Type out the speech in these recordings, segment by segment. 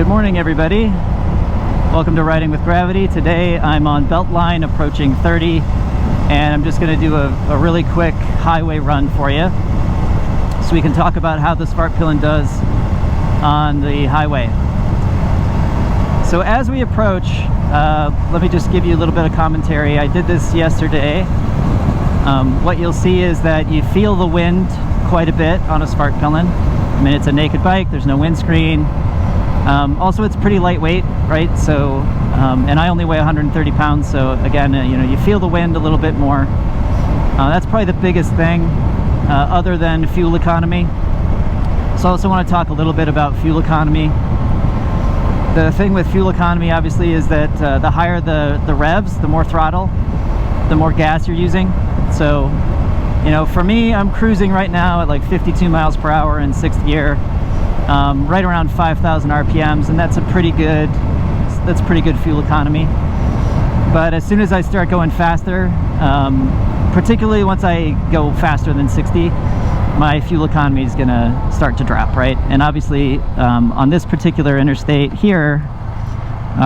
Good morning, everybody. Welcome to Riding with Gravity. Today I'm on Beltline approaching 30, and I'm just going to do a really quick highway run for you so we can talk about how the Svartpilen does on the highway. So as we approach, let me just give you a little bit of commentary. I did this yesterday. What you'll see is that you feel the wind quite a bit on a Svartpilen. I mean, it's a naked bike, there's no windscreen. Also, it's pretty lightweight, right? So, and I only weigh 130 pounds, so again, you feel the wind a little bit more. That's probably the biggest thing, other than fuel economy. So I also want to talk a little bit about fuel economy. The thing with fuel economy, obviously, is that the higher the revs, the more throttle, the more gas you're using. So, for me, I'm cruising right now at like 52 miles per hour in 6th gear. Right around 5,000 RPMs, and that's pretty good fuel economy. But as soon as I start going faster, particularly once I go faster than 60, my fuel economy is gonna start to drop, right? And obviously on this particular interstate here,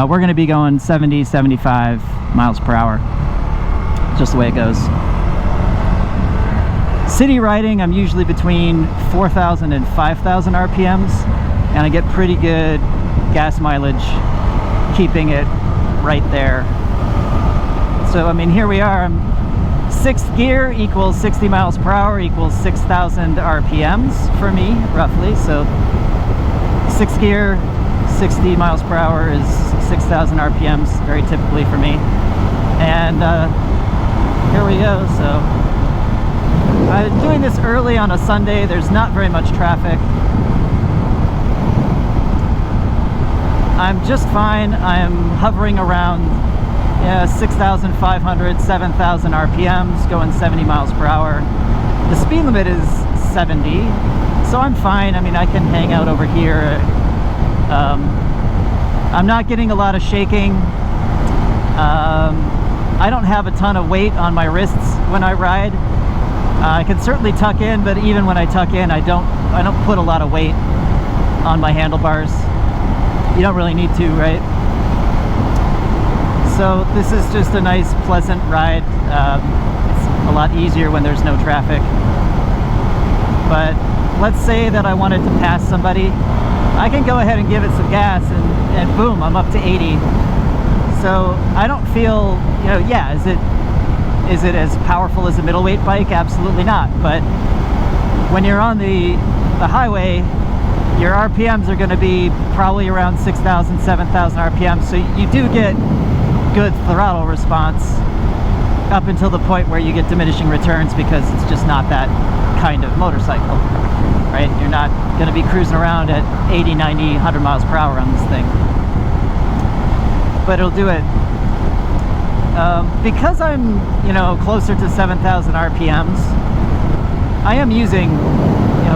we're gonna be going 70, 75 miles per hour, just the way it goes. City riding, I'm usually between 4,000 and 5,000 RPMs, and I get pretty good gas mileage keeping it right there. So, I mean, here we are. 6th gear equals 60 miles per hour equals 6,000 RPMs for me, roughly. So 6th gear, 60 miles per hour is 6,000 RPMs, very typically for me. And here we go. So I'm doing this early on a Sunday. There's not very much traffic. I'm just fine. I'm hovering around 6,500, 7,000 RPMs, going 70 miles per hour. The speed limit is 70, so I'm fine. I mean, I can hang out over here. I'm not getting a lot of shaking. I don't have a ton of weight on my wrists when I ride. I can certainly tuck in, but even when I tuck in, I don't put a lot of weight on my handlebars. You don't really need to, right? So this is just a nice, pleasant ride. It's a lot easier when there's no traffic. But let's say that I wanted to pass somebody. I can go ahead and give it some gas, and boom, I'm up to 80. So I don't feel, is it as powerful as a middleweight bike? Absolutely not. But when you're on the highway, your RPMs are going to be probably around 6,000, 7,000 RPMs. So you do get good throttle response up until the point where you get diminishing returns, because it's just not that kind of motorcycle, right? You're not going to be cruising around at 80, 90, 100 miles per hour on this thing. But it'll do it. Because I'm, closer to 7,000 RPMs, I am using,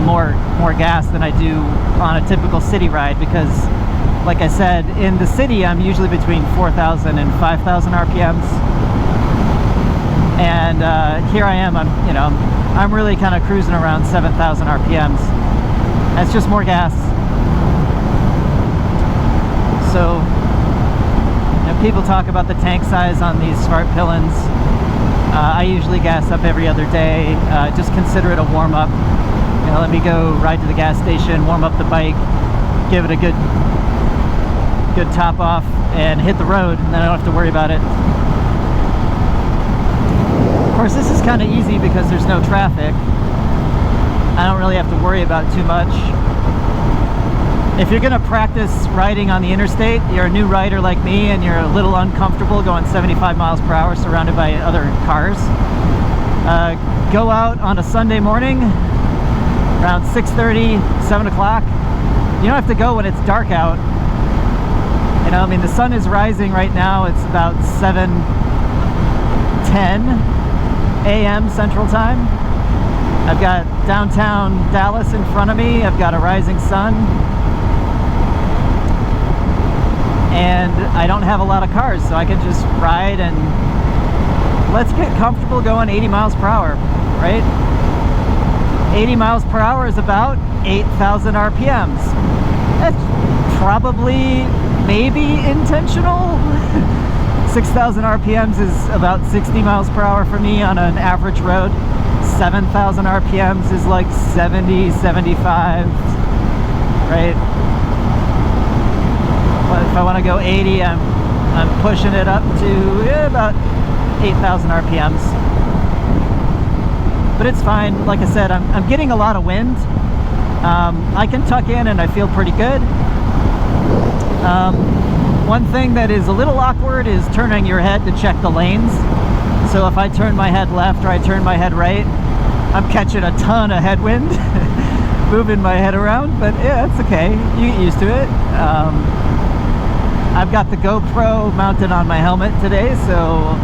more gas than I do on a typical city ride, because, like I said, in the city, I'm usually between 4,000 and 5,000 RPMs. And here I am, I'm really kind of cruising around 7,000 RPMs. That's just more gas. So, people talk about the tank size on these Svartpilens. I usually gas up every other day. Just consider it a warm-up. Let me go ride to the gas station, warm up the bike, give it a good top off, and hit the road, and then I don't have to worry about it. Of course, this is kind of easy because there's no traffic. I don't really have to worry about it too much. If you're going to practice riding on the interstate, you're a new rider like me, and you're a little uncomfortable going 75 miles per hour surrounded by other cars, go out on a Sunday morning around 6:30, 7 o'clock. You don't have to go when it's dark out. The sun is rising right now. It's about 7:10 a.m. Central Time. I've got downtown Dallas in front of me. I've got a rising sun. And I don't have a lot of cars, so I can just ride, and let's get comfortable going 80 miles per hour, right? 80 miles per hour is about 8,000 RPMs. That's probably, maybe intentional. 6,000 RPMs is about 60 miles per hour for me on an average road. 7,000 RPMs is like 70, 75, right? But if I want to go 80, I'm pushing it up to about 8,000 RPMs. But it's fine. Like I said, I'm getting a lot of wind. I can tuck in and I feel pretty good. One thing that is a little awkward is turning your head to check the lanes. So if I turn my head left or I turn my head right, I'm catching a ton of headwind, moving my head around, but yeah, it's okay. You get used to it. I've got the GoPro mounted on my helmet today, so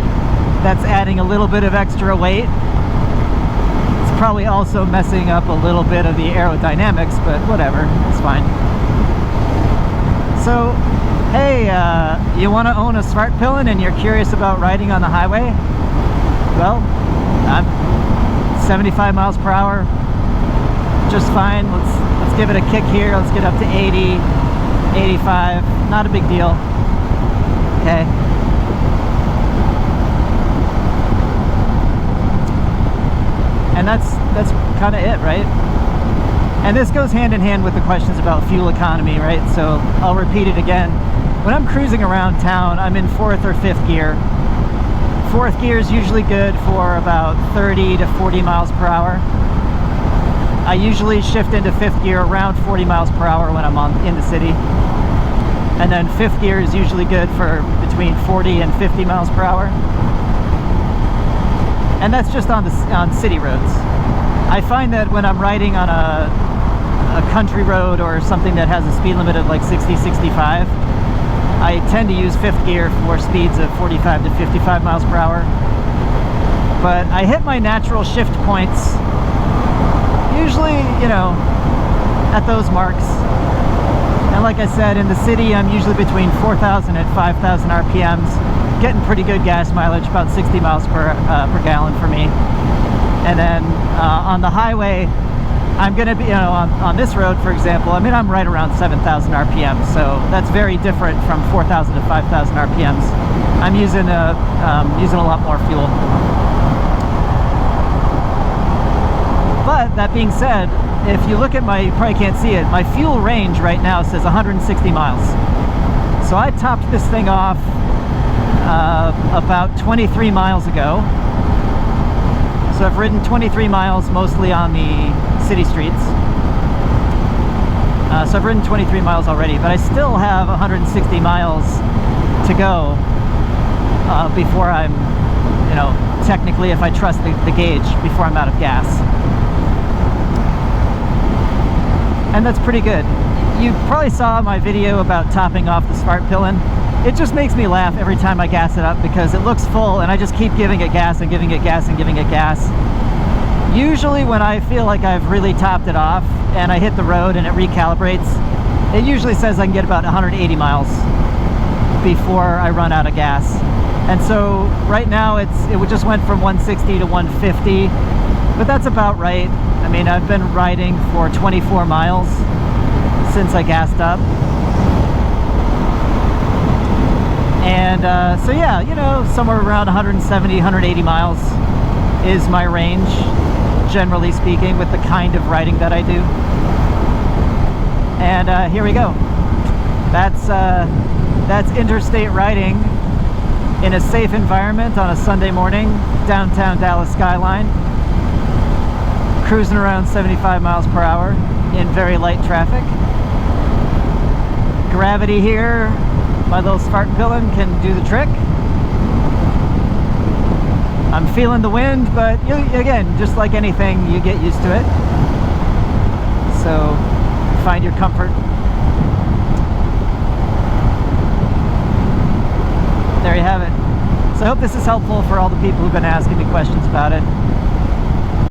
that's adding a little bit of extra weight. It's probably also messing up a little bit of the aerodynamics, but whatever, it's fine. So, hey, you want to own a Svartpilen and you're curious about riding on the highway? Well, I'm 75 miles per hour, just fine. Let's give it a kick here. Let's get up to 80, 85. Not a big deal. Okay. And that's kind of it, right? And this goes hand in hand with the questions about fuel economy, right? So I'll repeat it again. When I'm cruising around town, I'm in 4th or 5th gear. 4th gear is usually good for about 30 to 40 miles per hour. I usually shift into 5th gear around 40 miles per hour when I'm in the city. And then 5th gear is usually good for between 40 and 50 miles per hour. And that's just on city roads. I find that when I'm riding on a country road or something that has a speed limit of like 60, 65, I tend to use 5th gear for speeds of 45 to 55 miles per hour. But I hit my natural shift points usually, you know, at those marks. And like I said, in the city, I'm usually between 4,000 and 5,000 RPMs, getting pretty good gas mileage, about 60 miles per gallon for me. And then on the highway, I'm going to be, you know, on this road, for example, I mean, I'm right around 7,000 RPMs, so that's very different from 4,000 to 5,000 RPMs. I'm using a lot more fuel. But that being said, if you look at my, you probably can't see it, my fuel range right now says 160 miles. So I topped this thing off about 23 miles ago. So I've ridden 23 miles mostly on the city streets. So I've ridden 23 miles already, but I still have 160 miles to go before I'm, you know, technically, if I trust the gauge, before I'm out of gas. And that's pretty good. You probably saw my video about topping off the Svartpilen. It just makes me laugh every time I gas it up because it looks full and I just keep giving it gas and giving it gas and giving it gas. Usually when I feel like I've really topped it off and I hit the road and it recalibrates, it usually says I can get about 180 miles before I run out of gas. And so right now it just went from 160 to 150, but that's about right. I mean, I've been riding for 24 miles since I gassed up. And so yeah, you know, somewhere around 170, 180 miles is my range, generally speaking, with the kind of riding that I do. And here we go. That's interstate riding in a safe environment on a Sunday morning, downtown Dallas skyline, cruising around 75 miles per hour in very light traffic. Gravity here, my little Svartpilen can do the trick. I'm feeling the wind, but again, just like anything, you get used to it. So find your comfort. There you have it. So I hope this is helpful for all the people who've been asking me questions about it.